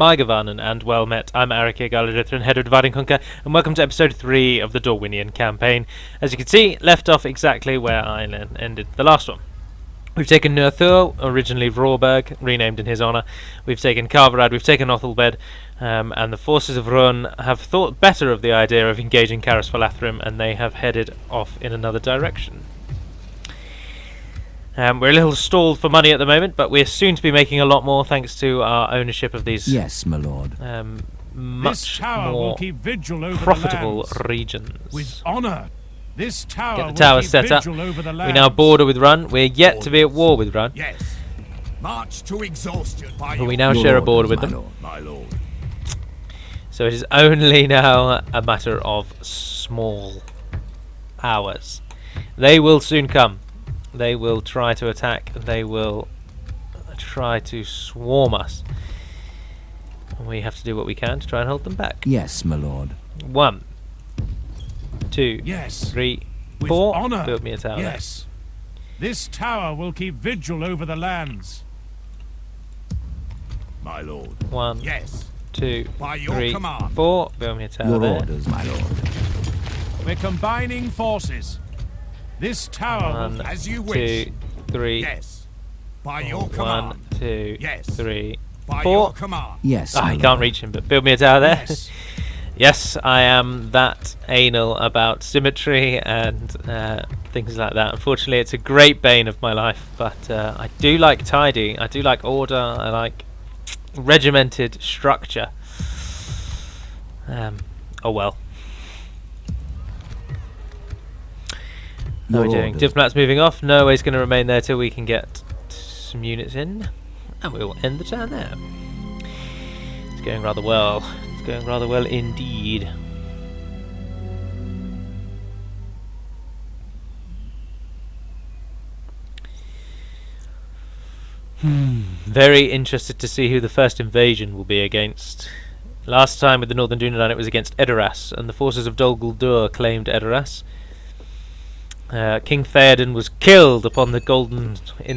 Maigavarnan, and well met. I'm Arike Galadrithrin, head of Divide and Conquer, and welcome to episode 3 of the Dorwinion campaign. As you can see, left off exactly where I ended the last one. We've taken Nurthur, originally Vrorberg, renamed in his honour. We've taken Kalvarad, we've taken Othelbed, and the forces of Run have thought better of the idea of engaging Caras Valathrim, and they have headed off in another direction. We're a little stalled for money at the moment, but we're soon to be making a lot more thanks to our ownership of these my lord. Much more will keep vigil over profitable the regions. With honour. This tower Get the tower set up. We now border with Run. We're yet to be at war with Run. Yes. March to exhaustion by But we now share a border with them. my lord. So it is only now a matter of small hours. They will soon come. They will try to attack. They will try to swarm us. And we have to do what we can to try and hold them back. Yes, my lord. 1, 2, Yes. 3, With 4. honour. Build me a tower. Yes. This tower will keep vigil over the lands. My lord. 1, Yes. 2, By your 3, command. 4. Build me a tower Your there. orders, my lord. We're combining forces. This tower 1, will, as you wish. 2, 3. Yes. By your 1, command. 2, Yes. 3, By 4. your command. Yes, Oh, my I lord. can't reach him, but build me a tower there. Yes. Yes, I am that anal about symmetry and things like that. Unfortunately, it's a great bane of my life, but I do like tidy. I do like order. I like regimented structure. Oh well. How are we doing? Diplomat's moving off. Norway's going to remain there till we can get some units in, and we will end the turn there. It's going rather well. It's going rather well indeed. Very interested to see who the first invasion will be against. Last time with the Northern Dunedain it was against Edoras, and the forces of Dol Guldur claimed Edoras. King Theoden was killed in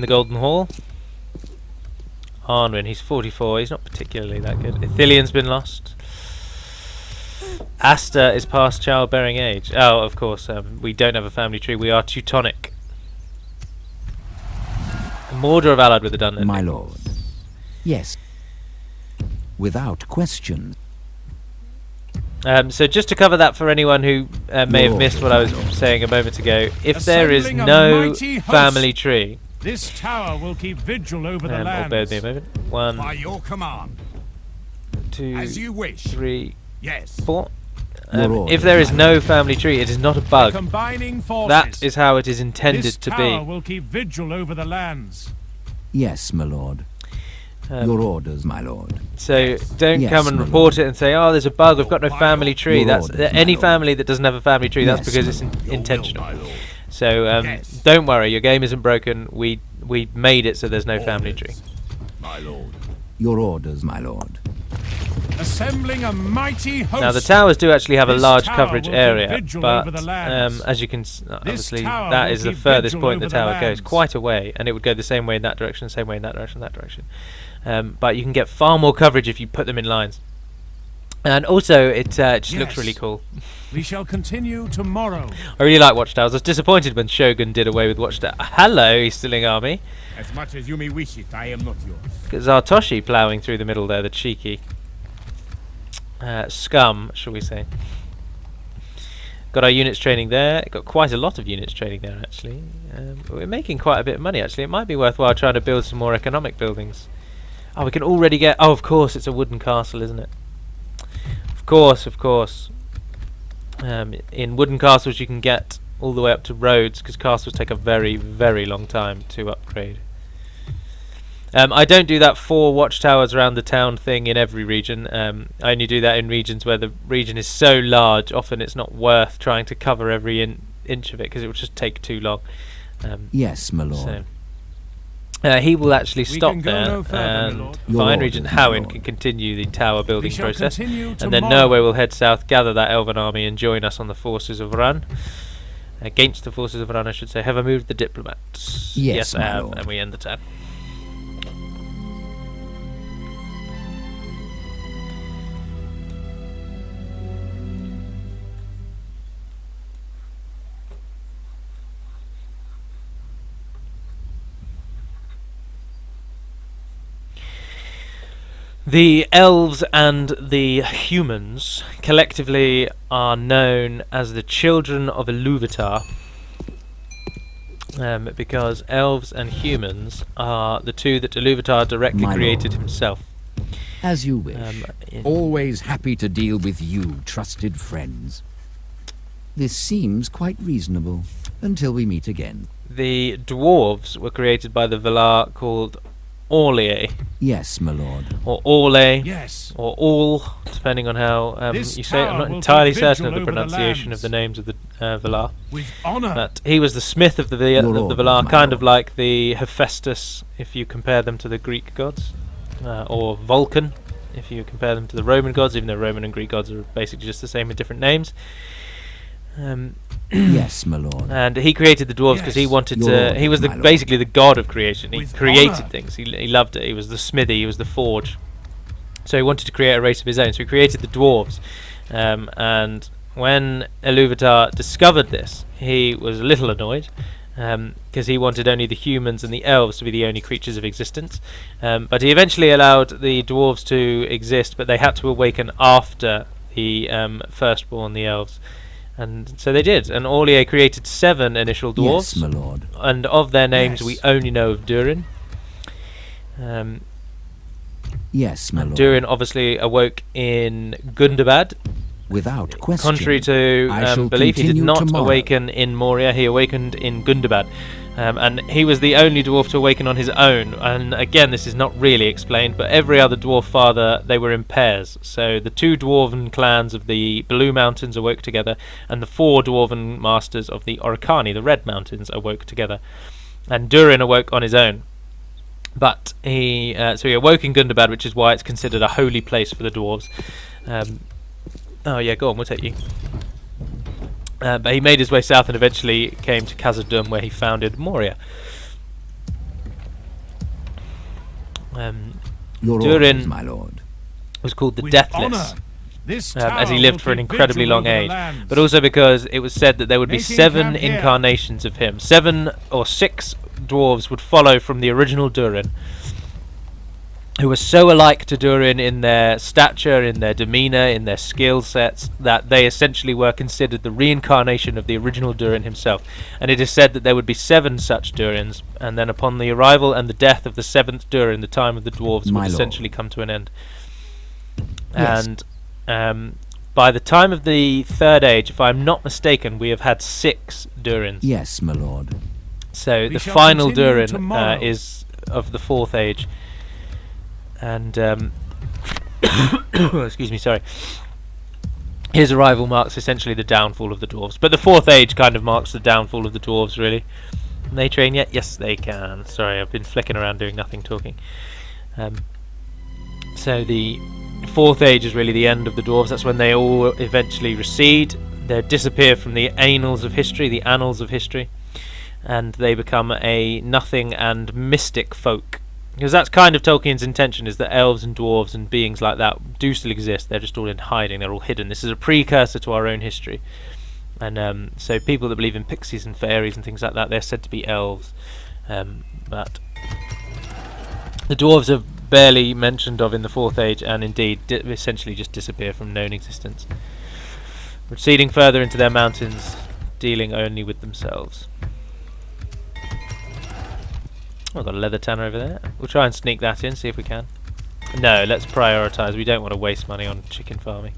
the Golden Hall. Arnwin, he's 44, he's not particularly that good. Ithilion's been lost. Asta is past childbearing age. Oh, of course, we don't have a family tree, we are Teutonic. Mordor have allied with the Dunlend. My lord. Yes. Without question. So just to cover that for anyone who may have missed what I was saying a moment ago, if there is Assembling a no mighty host. family tree, This tower will keep vigil over the or bear lands. with me a moment. 1, By your command. 2, As you wish. 3, Yes. 4. Your If there is orders, no family tree, it is not a bug. Combining forces. That is how it is intended this to tower be. will keep vigil over the lands. Yes, my lord. Your orders, my lord. So don't Yes, come and my report lord. it and say, "Oh, there's a bug. We've got no family tree." Your That's orders, my any lord. family that doesn't have a family tree. That's Yes, because my it's lord. intentional. My lord. So Yes. don't worry, your game isn't broken. We made it so there's no family tree. My lord. Your orders, my lord. Assembling a mighty host. Now the towers do actually have a This large tower coverage will keep area, vigil but over the lands. as you can obviously tower that will is the keep furthest vigil point the over the tower goes, lands. quite a way, and it would go the same way in that direction, same way in that direction, that direction. But you can get far more coverage if you put them in lines, and also it just looks Yes. really cool. We shall continue tomorrow. I really like Watchtowers. I was disappointed when Shogun did away with Watchtower. Hello, Easterling Army. As much as you may wish it, I am not yours. Zartoshi ploughing through the middle there, the cheeky scum, shall we say. Got our units training there. Got quite a lot of units training there, actually. We're making quite a bit of money, actually. It might be worthwhile trying to build some more economic buildings. Oh, we can already get... Oh, of course, it's a wooden castle, isn't it? Of course, of course. In wooden castles, you can get all the way up to roads, because castles take a very, very long time to upgrade. I don't do that 4 watchtowers around the town thing in every region. I only do that in regions where the region is so large. Often it's not worth trying to cover every inch of it because it would just take too long. Yes, my lord. So he will actually stop can go there, no further, my and lord. Your Fine orders, Regent my Howin lord. can continue the tower building shall process, continue and then tomorrow. Norway will head south, gather that Elven army, and join us on the forces of Ran. Against the forces of Ran, I should say. Have I moved the diplomats? Yes, I my have, lord. and we end the turn. The elves and the humans collectively are known as the children of Iluvatar, because elves and humans are the two that Iluvatar directly My created lord. himself. As you wish. In- Always happy to deal with you, trusted friends. This seems quite reasonable, until we meet again. The dwarves were created by the Valar called Orlier, Yes, my lord. or Orle, Yes. or All, depending on how This you say it. I'm tower not will entirely keep certain of vigil the over the pronunciation of lands. the names of the Valar. With honor. But he was the smith of the Your of the orders, Valar, my kind of lord. like the Hephaestus if you compare them to the Greek gods, or Vulcan if you compare them to the Roman gods, even though Roman and Greek gods are basically just the same with different names. Yes, my lord. And he created the dwarves because he Yes, wanted your to. orders, He was my lord. basically the god of creation. He With created honor. things. He loved it. He was the smithy. He was the forge. So he wanted to create a race of his own. So he created the dwarves. And when Iluvatar discovered this, he was a little annoyed because he wanted only the humans and the elves to be the only creatures of existence. But he eventually allowed the dwarves to exist, but they had to awaken after the firstborn, the elves. And so they did, and Orlier created 7 initial dwarves, Yes, my lord. and of their names Yes. we only know of Durin. Yes, my And lord. Durin obviously awoke in Gundabad. Without question. Contrary to I shall belief, he did continue not tomorrow. awaken in Moria, he awakened in Gundabad. And he was the only dwarf to awaken on his own. And again, this is not really explained, but every other dwarf father, they were in pairs. So the 2 dwarven clans of the Blue Mountains awoke together, and the 4 dwarven masters of the Oricani, the Red Mountains, awoke together. And Durin awoke on his own. But he awoke in Gundabad, which is why it's considered a holy place for the dwarves. Oh yeah, go on, we'll take you. But he made his way south and eventually came to Khazad-dûm, where he founded Moria. Your Durin orders, my lord. was called the With Deathless, honor. This as he tower lived will for an keep incredibly vigil long over the age, lands. but also because it was said that there would be Making 7 camp here. incarnations of him. 7 or 6 dwarves would follow from the original Durin, who were so alike to Durin in their stature, in their demeanour, in their skill sets, that they essentially were considered the reincarnation of the original Durin himself. And it is said that there would be 7 such Durins, and then upon the arrival and the death of the 7th Durin, the time of the dwarves My would lord. essentially come to an end. Yes. And by the time of the 3rd Age, if I'm not mistaken, we have had 6 Durins. Yes, my lord. So We the shall final continue Durin tomorrow. is of the 4th Age. And excuse me, sorry. His arrival marks essentially the downfall of the dwarves, but the 4th Age kind of marks the downfall of the dwarves, really. Can they train yet? Yes, they can. Sorry, I've been flicking around doing nothing, talking. So the 4th Age is really the end of the dwarves. That's when they all eventually recede. They disappear from the annals of history, and they become a nothing and mystic folk. Because that's kind of Tolkien's intention, is that elves and dwarves and beings like that do still exist. They're just all in hiding. They're all hidden. This is a precursor to our own history. And so people that believe in pixies and fairies and things like that, they're said to be elves. But the dwarves are barely mentioned of in the 4th Age, and indeed essentially just disappear from known existence, receding further into their mountains, dealing only with themselves. Oh, I've got a leather tanner over there. We'll try and sneak that in, see if we can. No, let's prioritise. We don't want to waste money on chicken farming.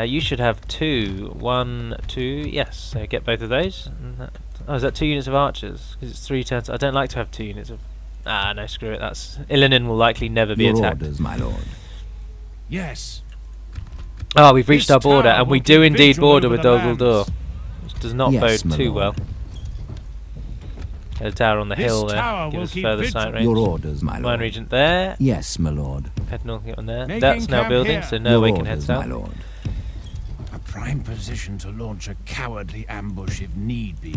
You should have 2. 1, 2. Yes, so get both of those. And is that 2 units of archers? Because it's 3 turns. I don't like to have 2 units of... no, screw it. That's Illidan will likely never be Your attacked. orders, my lord. Yes. Oh, we've reached This our border, tower and we will do keep indeed vigil border over with the Dol lands. Guldur, which does not Yes, bode my too lord. well. A tower on the This hill there, tower give will us keep further vigil. sight range. Your orders, my Mine lord. Regent there. Yes, my lord. Head north, get on there. Making That's now camp building, here. so no Your way can head orders, my south. lord. A prime position to launch a cowardly ambush if need be.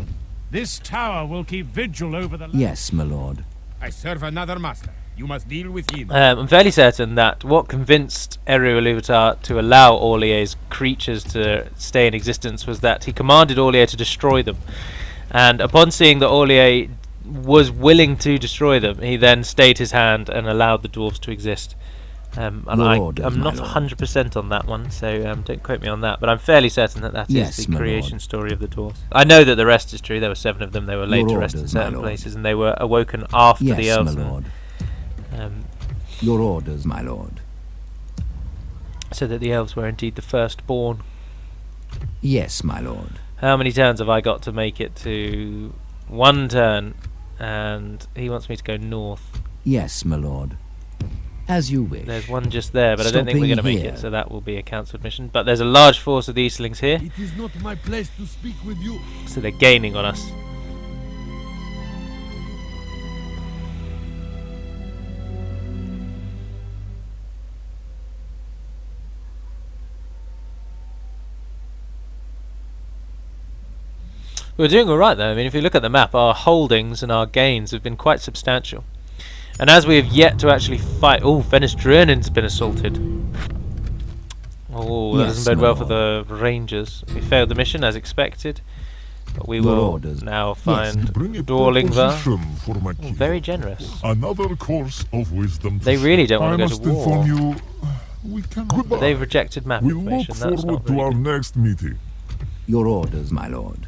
This tower will keep vigil over the land. Yes, my lord. I serve another master. You must deal with him. I'm fairly certain that what convinced Eru Iluvatar to allow Orlier's creatures to stay in existence was that he commanded Orlier to destroy them. And upon seeing that Orlier was willing to destroy them. He then stayed his hand and allowed the dwarves to exist. And I'm not 100% on that one, so don't quote me on that. But I'm fairly certain that that is the creation story of the dwarves. I know that the rest is true. There were 7 of them. They were laid to rest in certain places, and they were awoken after the elves. My lord. Your orders, my lord. So that the elves were indeed the firstborn. Yes, my lord. How many turns have I got to make it to 1 turn? And he wants me to go north. Yes, my lord. As you wish. There's one just there, but I don't think we're going to make it, so that will be a cancelled mission. But there's a large force of the Eastlings here. It is not my place to speak with you. So they're gaining on us. We're doing alright though. I mean, if you look at the map, our holdings and our gains have been quite substantial. And as we have yet to actually fight... Oh, Venice Dorwinion's been assaulted. Oh, that doesn't bode well for the Rangers. We failed the mission as expected. But we will now find Dorwinion. Very generous. Another course of wisdom. They really don't want to go to war. You, we cannot. But they've rejected map We information. look That's forward not to our good. next meeting. Your orders, my lord.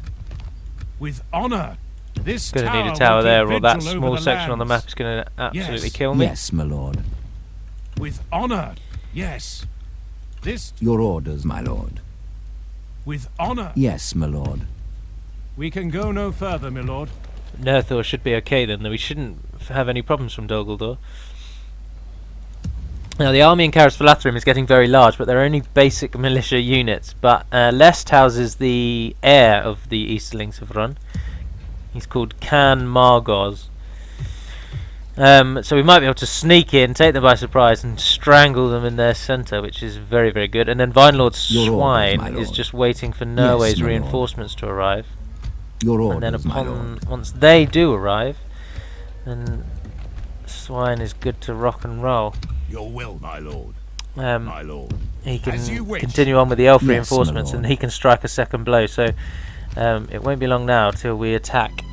With honor. This Going to tower need a tower will there, keep or that vigil small over the section on the lands. map is going to absolutely Yes. kill me. Yes, my lord. With honor. Yes. This Your orders, my lord. with honor. Yes, my lord. We can go no further, my lord. Nerthor should be okay then, though we shouldn't have any problems from Dol Guldur. Now the army in Caras Valathrim is getting very large, but they're only basic militia units. But Lest houses the heir of the Easterlings of Run. He's called Can Margoz. So we might be able to sneak in, take them by surprise, and strangle them in their centre, which is very, very good. And then Vinelord's Your orders, my Swine is lord. just waiting for Nerway's my lord. reinforcements to arrive. Your And then orders, my lord. once they do arrive, then Swine is good to rock and roll. Your will, my lord. My lord. He can As you wish. continue on with the elf Yes, my reinforcements, and lord. he can strike a second blow. So it won't be long now till we attack.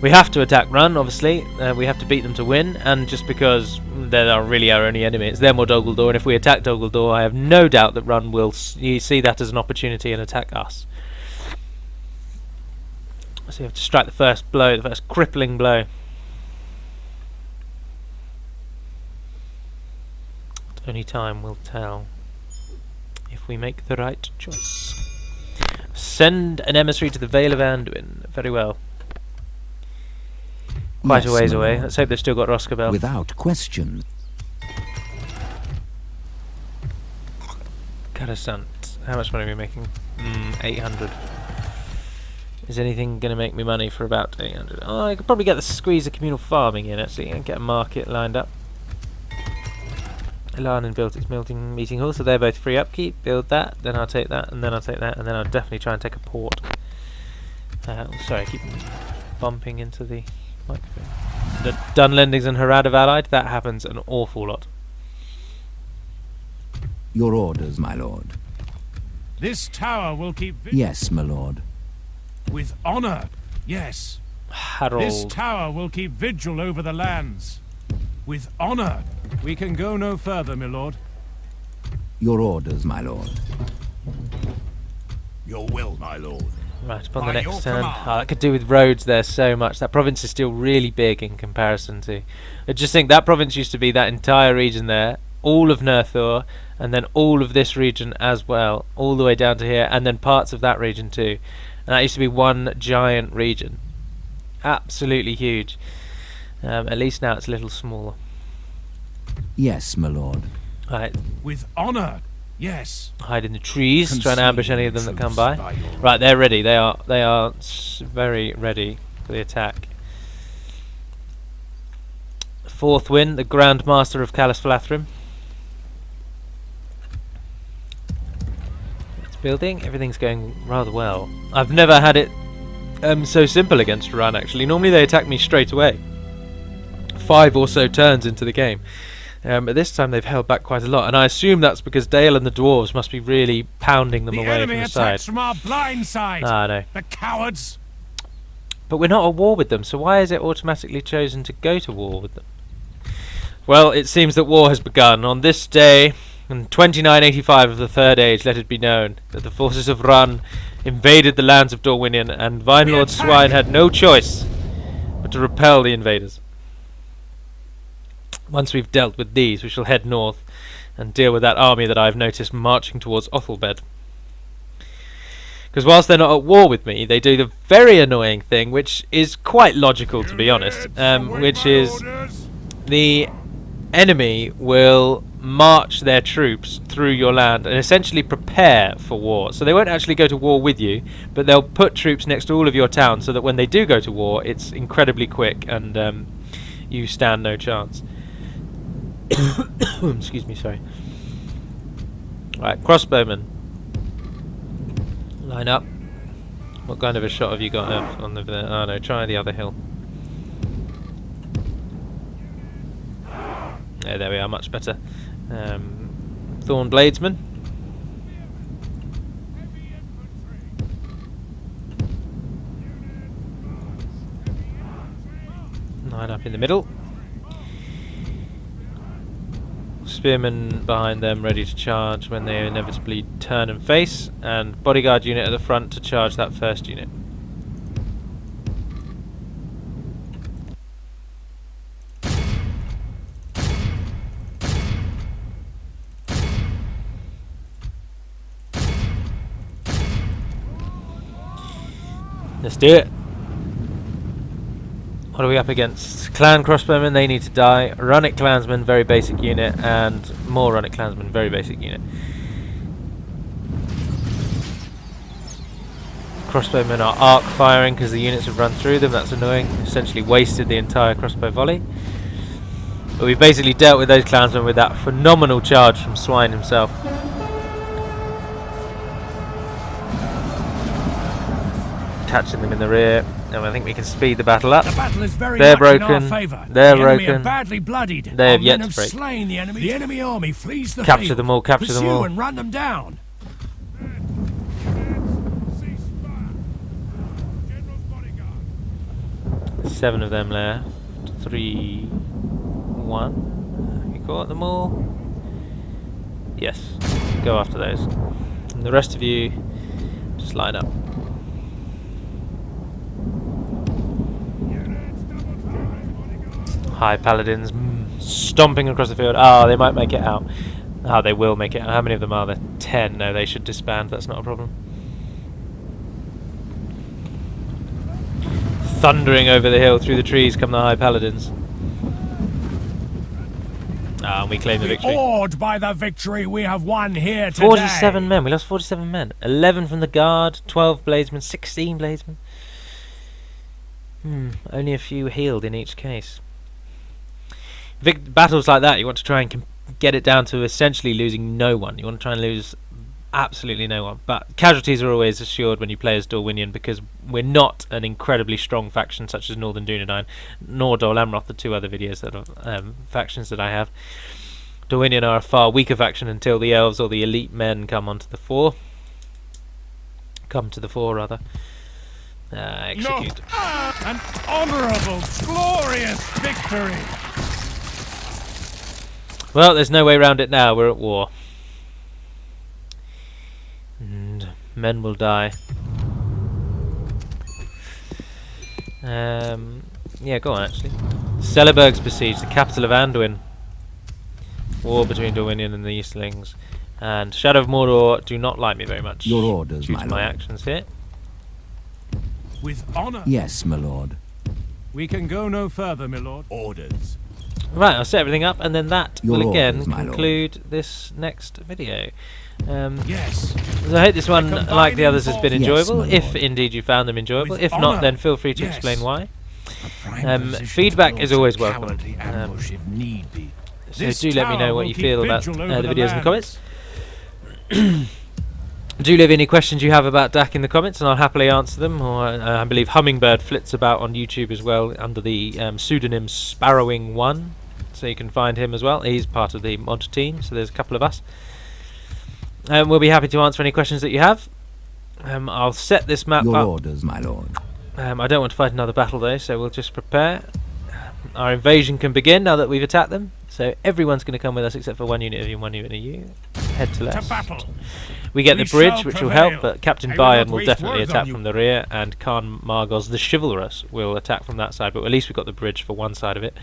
We have to attack Run, obviously. We have to beat them to win, and just because they're really our only enemy, it's them or Dol Guldur. And if we attack Dol Guldur, I have no doubt that Run will see that as an opportunity and attack us. So you have to strike the first blow, the first crippling blow. Only time will tell if we make the right choice. Send an emissary to the Vale of Anduin. Very well. Quite a Yes, ways my away. lord. Let's hope they've still got Roscabel. Without question. Karasant. How much money are we making? 800. Is anything going to make me money for about 800? Oh, I could probably get the squeeze of communal farming in actually and get a market lined up. Ilanan built its meeting hall, so they're both free upkeep. Build that, then I'll take that, and then I'll take that, and then I'll definitely try and take a port. Sorry, I keep bumping into the microphone. The Dunlendings and Harad have allied. That happens an awful lot. Your orders, my lord. This tower will keep vigil Yes, my lord. with honor. Yes. This Harold. tower will keep vigil over the lands. With honor. We can go no further, my lord. Your orders, my lord. Your will, my lord. Right, upon By the your next turn. command. I could do with roads there so much. That province is still really big in comparison to... I just think that province used to be that entire region there, all of Nerthor, and then all of this region as well, all the way down to here, and then parts of that region too. And that used to be one giant region. Absolutely huge. At least now it's a little smaller. Yes, my lord. Right, With honor. Yes. hide in the trees, try and ambush any of them that come by. By your Right, they're ready. They are very ready for the attack. Fourth win, the Grand Master of Calas Valathrim. It's building. Everything's going rather well. I've never had it so simple against Run, actually. Normally they attack me straight away. 5 or so turns into the game. But this time they've held back quite a lot, and I assume that's because Dale and the dwarves must be really pounding them The away enemy from the attacks side. from our blind side. Ah, no. The cowards. But we're not at war with them, so why is it automatically chosen to go to war with them? Well, it seems that war has begun. On this day, in 2985 of the Third Age, let it be known that the forces of Run invaded the lands of Dorwinion, and Vinelord Swine had no choice but to repel the invaders. Once we've dealt with these, we shall head north and deal with that army that I've noticed marching towards Othelbed. Because whilst they're not at war with me, they do the very annoying thing, which is quite logical to be honest, which is the enemy will march their troops through your land and essentially prepare for war. So they won't actually go to war with you, but they'll put troops next to all of your towns so that when they do go to war, it's incredibly quick and you stand no chance. Excuse me, sorry. Right, crossbowmen. Line up. What kind of a shot have you got on over there? Oh no, try the other hill. Yeah, there we are, much better. Thorn Bladesman. Line up in the middle. Spearmen behind them ready to charge when they inevitably turn and face, and bodyguard unit at the front to charge that first unit. Let's do it. What are we up against? Clan crossbowmen, they need to die. Runic clansmen, very basic unit, and more Runic clansmen, very basic unit. Crossbowmen are arc firing because the units have run through them. That's annoying. Essentially wasted the entire crossbow volley. But we've basically dealt with those clansmen with that phenomenal charge from Swine himself. Catching them in the rear, and I think we can speed the battle up. The battle is very They're much broken. in our favor. They're the enemy broken. Are badly bloodied. They have Our yet men to break. Slain the enemy. The enemy army flees the Capture field. them all, capture them Pursue all. and run them down. 7 of them left. 3, 1. Have you caught them all? Yes. Go after those. And the rest of you, just line up. High paladins stomping across the field. Ah, they might make it out. Ah, they will make it out. How many of them are there? 10. No, they should disband. That's not a problem. Thundering over the hill through the trees come the high paladins. Ah, and we claim the victory. Awed by the victory we have won here today. 47 men. We lost 47 men. 11 from the guard, 12 bladesmen, 16 bladesmen. Only a few healed in each case. Battles like that, you want to try and get it down to essentially losing no one. You want to try and lose absolutely no one. But casualties are always assured when you play as Dorwinion, because we're not an incredibly strong faction such as Northern Dunedain, nor Dol Amroth, the 2 other videos that are factions that I have. Dorwinion are a far weaker faction until the elves or the elite men come onto the fore. Come to the fore, rather. Execute. An honourable, glorious victory. Well, there's no way around it now. We're at war. And men will die. Yeah, go on, actually. Celeburg's besieged, the capital of Anduin. War between Dorwinion and the Eastlings. And Shadow of Mordor do not like me very much. Your orders, due my to my lord. actions here. With honour. Yes, my lord. We can go no further, my lord. Orders. Right, I'll set everything up, and then that Your will again orders, my lord. conclude this next video. Yes. So I hope this one, like the others, has been Yes, enjoyable, my if lord. indeed you found them enjoyable. With If honour. not, then feel free to Yes. explain why. A prime position feedback to is launch always a welcome. cowardly ambush if need be. So This do let me know tower what will you keep feel about vigil the over videos in the lands. comments. Do leave any questions you have about Dak in the comments, and I'll happily answer them. Or I believe Hummingbird flits about on YouTube as well under the pseudonym Sparrowing1, so you can find him as well. He's part of the mod team, so there's a couple of us. We'll be happy to answer any questions that you have. I'll set this map Your up. orders, my lord. I don't want to fight another battle though, so we'll just prepare. Our invasion can begin now that we've attacked them. So everyone's going to come with us except for one unit of you and one unit of you. Head to left. We get the bridge, which will help, but Captain Bayan will definitely attack from the rear, and Khan Margos the Chivalrous will attack from that side, but at least we've got the bridge for one side of it.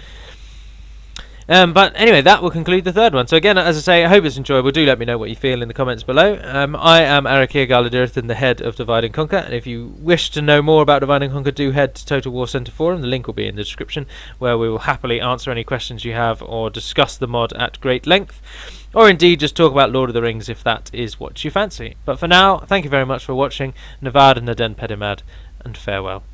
But anyway, that will conclude the third one. So again, as I say, I hope it's enjoyable. Do let me know what you feel in the comments below. I am Arakir Galadirthan, the head of Divide and Conquer, and if you wish to know more about Divide and Conquer, do head to Total War Center Forum. The link will be in the description, where we will happily answer any questions you have or discuss the mod at great length, or indeed just talk about Lord of the Rings if that is what you fancy. But for now, thank you very much for watching. Navad Naden Pedimad, and farewell.